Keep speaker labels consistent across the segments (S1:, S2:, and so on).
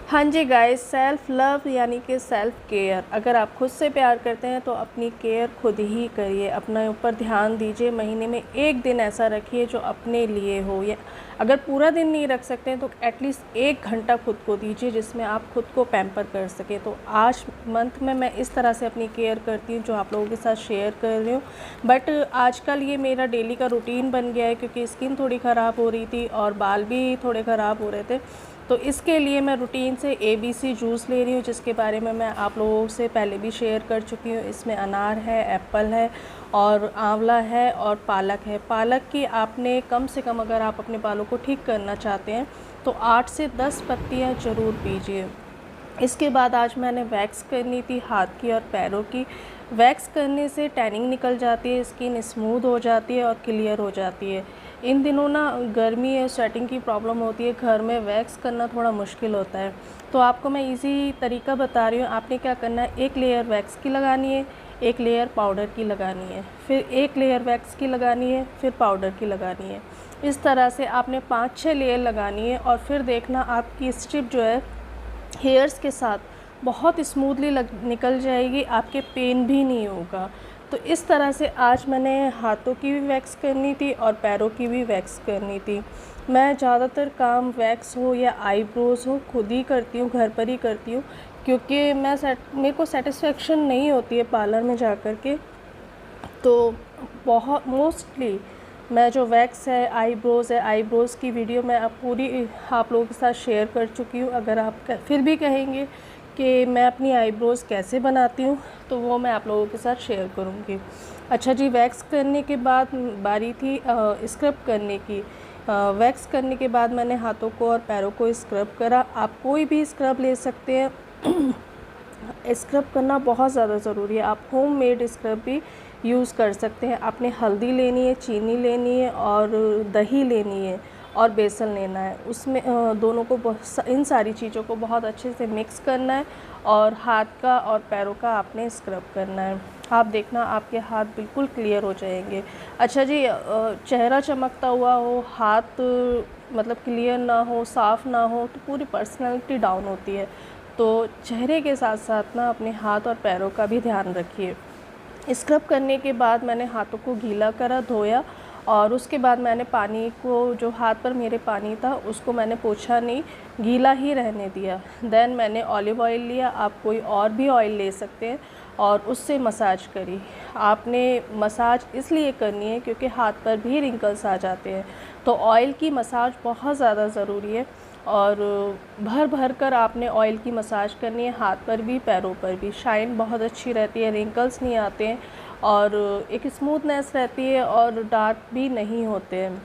S1: हाँ जी guys, self love यानी कि सेल्फ़ केयर। अगर आप खुद से प्यार करते हैं तो अपनी केयर खुद ही करिए, अपने ऊपर ध्यान दीजिए। महीने में एक दिन ऐसा रखिए जो अपने लिए हो, या अगर पूरा दिन नहीं रख सकते हैं तो एटलीस्ट 1 घंटा खुद को दीजिए जिसमें आप खुद को पैम्पर कर सकें। तो आज मंथ में मैं इस तरह से अपनी केयर करती हूँ जो आप लोगों के साथ शेयर कर रही हूँ। बट आजकल ये मेरा डेली का रूटीन बन गया है क्योंकि स्किन थोड़ी ख़राब हो रही थी और बाल भी थोड़े ख़राब हो रहे थे। तो इसके लिए मैं रूटीन से ABC जूस ले रही हूँ, जिसके बारे में मैं आप लोगों से पहले भी शेयर कर चुकी हूँ। इसमें अनार है, एप्पल है और आंवला है और पालक है। पालक की आपने कम से कम, अगर आप अपने बालों को ठीक करना चाहते हैं तो 8 से 10 पत्तियाँ ज़रूर पीजिए। इसके बाद आज मैंने वैक्स करनी थी हाथ की और पैरों की। वैक्स करने से टैनिंग निकल जाती है, स्किन स्मूथ हो जाती है और क्लियर हो जाती है। इन दिनों ना गर्मी है, स्वेटिंग की प्रॉब्लम होती है, घर में वैक्स करना थोड़ा मुश्किल होता है। तो आपको मैं इजी तरीका बता रही हूँ। आपने क्या करना है, 1 लेयर वैक्स की लगानी है, 1 लेयर पाउडर की लगानी है, फिर 1 लेयर वैक्स की लगानी है, फिर पाउडर की लगानी है। इस तरह से आपने 5-6 लेयर लगानी है और फिर देखना आपकी स्ट्रिप जो है हेयर्स के साथ बहुत स्मूथली निकल जाएगी, आपके पेन भी नहीं होगा। तो इस तरह से आज मैंने हाथों की भी वैक्स करनी थी और पैरों की भी वैक्स करनी थी। मैं ज़्यादातर काम वैक्स हो या आईब्रोज़ हो खुद ही करती हूँ, घर पर ही करती हूँ, क्योंकि मेरे को सेटिस्फेक्शन नहीं होती है पार्लर में जा कर के। तो बहुत मोस्टली मैं जो वैक्स है, आईब्रोज़ है, आईब्रोज़ की वीडियो मैं अब पूरी आप लोगों के साथ शेयर कर चुकी हूँ। अगर आप फिर भी कहेंगे कि मैं अपनी आईब्रोज़ कैसे बनाती हूँ तो वो मैं आप लोगों के साथ शेयर करूँगी। अच्छा जी, वैक्स करने के बाद बारी थी स्क्रब करने की। वैक्स करने के बाद मैंने हाथों को और पैरों को स्क्रब करा। आप कोई भी स्क्रब ले सकते हैं। स्क्रब करना बहुत ज़्यादा ज़रूरी है। आप होममेड स्क्रब भी यूज़ कर सकते हैं। आपने हल्दी लेनी है, चीनी लेनी है और दही लेनी है और बेसन लेना है। उसमें दोनों को इन सारी चीज़ों को बहुत अच्छे से मिक्स करना है और हाथ का और पैरों का आपने स्क्रब करना है। आप देखना आपके हाथ बिल्कुल क्लियर हो जाएंगे। अच्छा जी, चेहरा चमकता हुआ हो, हाथ मतलब क्लियर ना हो, साफ़ ना हो तो पूरी पर्सनैलिटी डाउन होती है। तो चेहरे के साथ साथ ना अपने हाथ और पैरों का भी ध्यान रखिए। स्क्रब करने के बाद मैंने हाथों को गीला करा, धोया और उसके बाद मैंने पानी को, जो हाथ पर मेरे पानी था उसको मैंने पोंछा नहीं, गीला ही रहने दिया। देन मैंने ऑलिव ऑयल लिया, आप कोई और भी ऑयल ले सकते हैं, और उससे मसाज करी। आपने मसाज इसलिए करनी है क्योंकि हाथ पर भी रिंकल्स आ जाते हैं, तो ऑयल की मसाज बहुत ज़्यादा ज़रूरी है। और भर भर कर आपने ऑयल की मसाज करनी है, हाथ पर भी पैरों पर भी। शाइन बहुत अच्छी रहती है, रिंकल्स नहीं आते हैं और एक स्मूथनेस रहती है और डार्क भी नहीं होते हैं।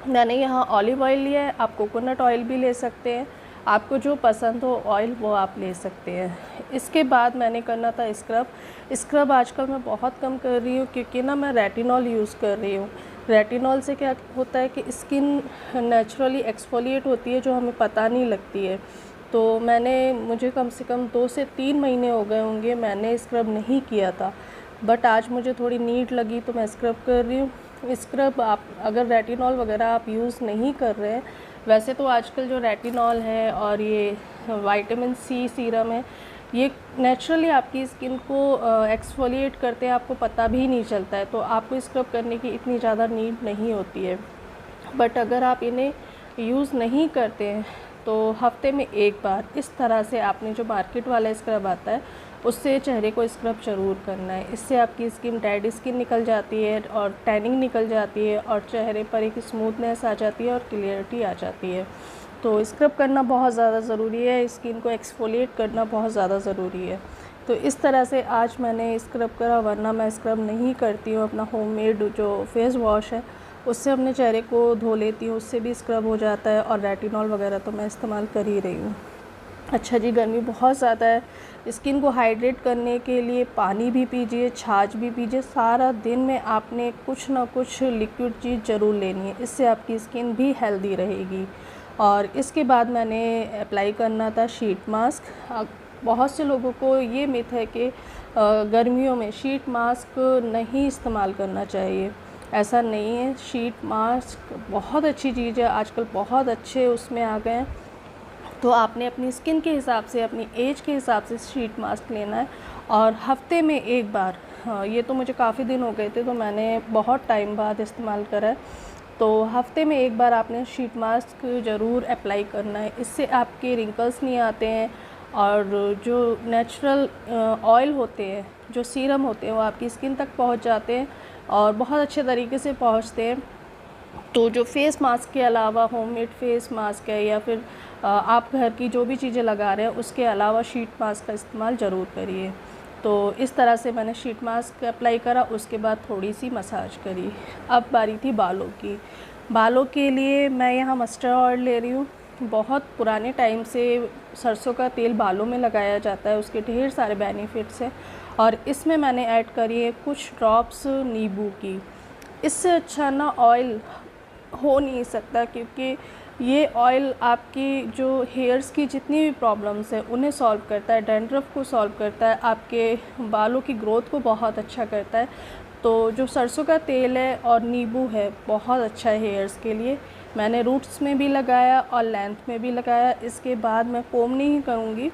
S1: मैंने यहाँ ऑलिव ऑयल लिया है, आप कोकोनट ऑयल भी ले सकते हैं, आपको जो पसंद हो ऑयल वो आप ले सकते हैं। इसके बाद मैंने करना था स्क्रब आजकल मैं बहुत कम कर रही हूँ क्योंकि ना मैं रेटिनॉल यूज़ कर रही हूँ। रेटिनॉल से क्या होता है कि स्किन नेचुरली एक्सफोलिएट होती है जो हमें पता नहीं लगती है। तो मुझे कम से कम 2 से 3 महीने हो गए होंगे मैंने स्क्रब नहीं किया था, बट आज मुझे थोड़ी नीड लगी तो मैं स्क्रब कर रही हूँ। स्क्रब आप अगर रेटिनॉल वगैरह आप यूज़ नहीं कर रहे हैं, वैसे तो आजकल जो रेटिनॉल है और ये विटामिन C सीरम है, ये नेचुरली आपकी स्किन को एक्सफोलिएट करते हैं, आपको पता भी नहीं चलता है, तो आपको स्क्रब करने की इतनी ज़्यादा नीड नहीं होती है। बट अगर आप इन्हें यूज़ नहीं करते हैं तो हफ्ते में 1 बार इस तरह से आपने जो मार्केट वाला स्क्रब आता है उससे चेहरे को स्क्रब ज़रूर करना है। इससे आपकी स्किन, डेड स्किन निकल जाती है और टैनिंग निकल जाती है और चेहरे पर एक स्मूथनेस आ जाती है और क्लियरिटी आ जाती है। तो स्क्रब करना बहुत ज़्यादा ज़रूरी है, स्किन को एक्सफोलिएट करना बहुत ज़्यादा ज़रूरी है। तो इस तरह से आज मैंने स्क्रब करा, वरना मैं स्क्रब नहीं करती हूँ। अपना होममेड जो फेस वॉश है उससे अपने चेहरे को धो लेती हूँ, उससे भी स्क्रब हो जाता है, और रेटिनॉल वगैरह तो मैं इस्तेमाल कर ही रही हूँ। अच्छा जी, गर्मी बहुत ज़्यादा है, स्किन को हाइड्रेट करने के लिए पानी भी पीजिए, छाछ भी पीजिए। सारा दिन में आपने कुछ ना कुछ लिक्विड चीज़ ज़रूर लेनी है, इससे आपकी स्किन भी हेल्दी रहेगी। और इसके बाद मैंने अप्लाई करना था शीट मास्क। बहुत से लोगों को ये मिथ है कि गर्मियों में शीट मास्क नहीं इस्तेमाल करना चाहिए। ऐसा नहीं है, शीट मास्क बहुत अच्छी चीज़ है, आजकल बहुत अच्छे उसमें आ गए हैं। तो आपने अपनी स्किन के हिसाब से, अपनी एज के हिसाब से शीट मास्क लेना है। और हफ्ते में एक बार, हाँ ये तो मुझे काफ़ी दिन हो गए थे तो मैंने बहुत टाइम बाद इस्तेमाल करा है, तो हफ्ते में एक बार आपने शीट मास्क ज़रूर अप्लाई करना है। इससे आपके रिंकल्स नहीं आते हैं और जो नेचुरल ऑयल होते हैं, जो सीरम होते हैं, वो आपकी स्किन तक पहुंच जाते हैं और बहुत अच्छे तरीके से पहुंचते हैं। तो जो फेस मास्क के अलावा होममेड फेस मास्क है या फिर आप घर की जो भी चीज़ें लगा रहे हैं उसके अलावा शीट मास्क का इस्तेमाल ज़रूर करिए। तो इस तरह से मैंने शीट मास्क अप्लाई करा, उसके बाद थोड़ी सी मसाज करी। अब बारी थी बालों की। बालों के लिए मैं यहाँ मस्टर्ड ऑयल ले रही हूँ। बहुत पुराने टाइम से सरसों का तेल बालों में लगाया जाता है, उसके ढेर सारे बेनिफिट्स हैं और इसमें मैंने ऐड करी है कुछ ड्रॉप्स नींबू की। इससे अच्छा ना ऑयल हो नहीं सकता, क्योंकि ये ऑयल आपकी जो हेयर्स की जितनी भी प्रॉब्लम्स है उन्हें सॉल्व करता है, डैंड्रफ को सॉल्व करता है, आपके बालों की ग्रोथ को बहुत अच्छा करता है। तो जो सरसों का तेल है और नींबू है बहुत अच्छा है हेयर्स के लिए। मैंने रूट्स में भी लगाया और लेंथ में भी लगाया। इसके बाद मैं कोम नहीं करूँगी,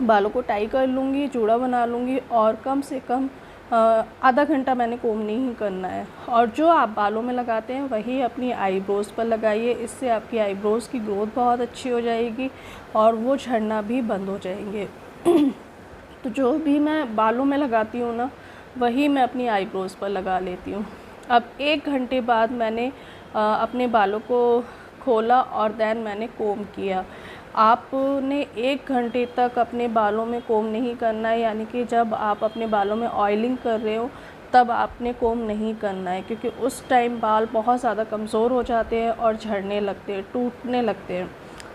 S1: बालों को टाई कर लूँगी, जूड़ा बना लूँगी और कम से कम आधा घंटा मैंने कोम नहीं करना है। और जो आप बालों में लगाते हैं वही अपनी आईब्रोज़ पर लगाइए। इससे आपकी आईब्रोज़ की ग्रोथ बहुत अच्छी हो जाएगी और वो झड़ना भी बंद हो जाएंगे। तो जो भी मैं बालों में लगाती हूँ ना, वही मैं अपनी आईब्रोज़ पर लगा लेती हूँ। अब 1 घंटे बाद मैंने अपने बालों को खोला और देन मैंने कोम किया। आपने 1 घंटे तक अपने बालों में कोम नहीं करना है, यानी कि जब आप अपने बालों में ऑयलिंग कर रहे हो तब आपने कोम नहीं करना है, क्योंकि उस टाइम बाल बहुत ज़्यादा कमज़ोर हो जाते हैं और झड़ने लगते हैं, टूटने लगते हैं।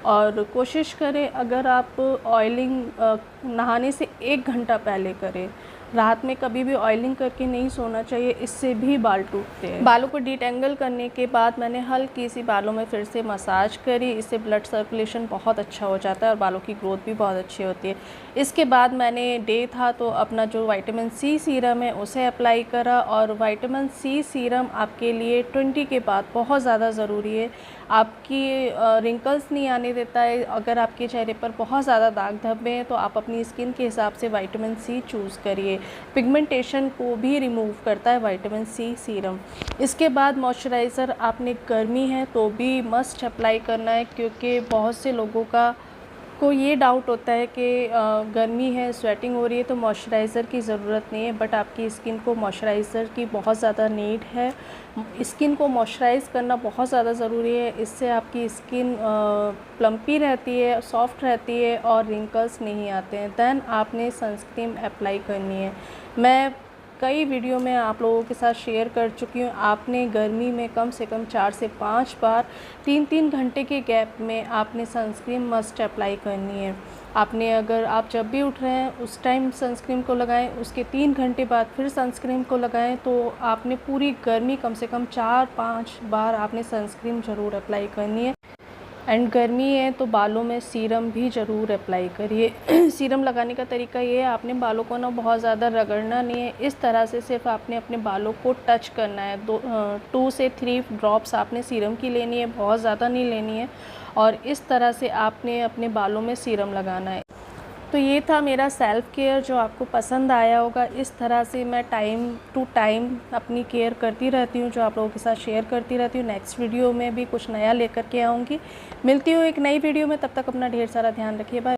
S1: और कोशिश करें अगर आप ऑयलिंग नहाने से 1 घंटा पहले करें। रात में कभी भी ऑयलिंग करके नहीं सोना चाहिए, इससे भी बाल टूटते हैं। बालों को डिटेंगल करने के बाद मैंने हल्की सी बालों में फिर से मसाज करी। इससे ब्लड सर्कुलेशन बहुत अच्छा हो जाता है और बालों की ग्रोथ भी बहुत अच्छी होती है। इसके बाद मैंने डे था तो अपना जो विटामिन सी सीरम है उसे अप्लाई करा। और विटामिन सी सीरम आपके लिए 20 के बाद बहुत ज़्यादा ज़रूरी है। आपकी रिंकल्स नहीं आने देता है। अगर आपके चेहरे पर बहुत ज़्यादा दाग धब्बे हैं तो आप अपनी स्किन के हिसाब से विटामिन सी चूज़ करिए। पिगमेंटेशन को भी रिमूव करता है विटामिन सी सीरम। इसके बाद मॉइस्चराइज़र आपने गर्मी है तो भी मस्ट अप्लाई करना है, क्योंकि बहुत से लोगों को ये डाउट होता है कि गर्मी है, स्वेटिंग हो रही है तो मॉइस्चराइज़र की ज़रूरत नहीं है, बट आपकी स्किन को मॉइस्चराइज़र की बहुत ज़्यादा नीड है। स्किन को मॉइस्चराइज़ करना बहुत ज़्यादा ज़रूरी है। इससे आपकी स्किन प्लम्पी रहती है, सॉफ्ट रहती है और रिंकल्स नहीं आते हैं। दैन आपने सनस्क्रीन अप्लाई करनी है। मैं कई वीडियो में आप लोगों के साथ शेयर कर चुकी हूँ। आपने गर्मी में कम से कम 4 से 5 बार 3-3 घंटे के गैप में आपने सनस्क्रीन मस्ट अप्लाई करनी है। आपने अगर आप जब भी उठ रहे हैं उस टाइम सनस्क्रीन को लगाएं, उसके 3 घंटे बाद फिर सनस्क्रीन को लगाएं, तो आपने पूरी गर्मी कम से कम 4-5 बार आपने सनस्क्रीन ज़रूर अप्लाई करनी है। एंड गर्मी है तो बालों में सीरम भी ज़रूर अप्लाई करिए। सीरम लगाने का तरीका ये है, आपने बालों को ना बहुत ज़्यादा रगड़ना नहीं है। इस तरह से सिर्फ आपने अपने बालों को टच करना है। 2 से 3 ड्रॉप्स आपने सीरम की लेनी है, बहुत ज़्यादा नहीं लेनी है। और इस तरह से आपने अपने बालों में सीरम लगाना है। तो ये था मेरा सेल्फ़ केयर जो आपको पसंद आया होगा। इस तरह से मैं टाइम टू टाइम अपनी केयर करती रहती हूँ, जो आप लोगों के साथ शेयर करती रहती हूँ। नेक्स्ट वीडियो में भी कुछ नया लेकर के आऊँगी। मिलती हूँ एक नई वीडियो में, तब तक अपना ढेर सारा ध्यान रखिए। बाय।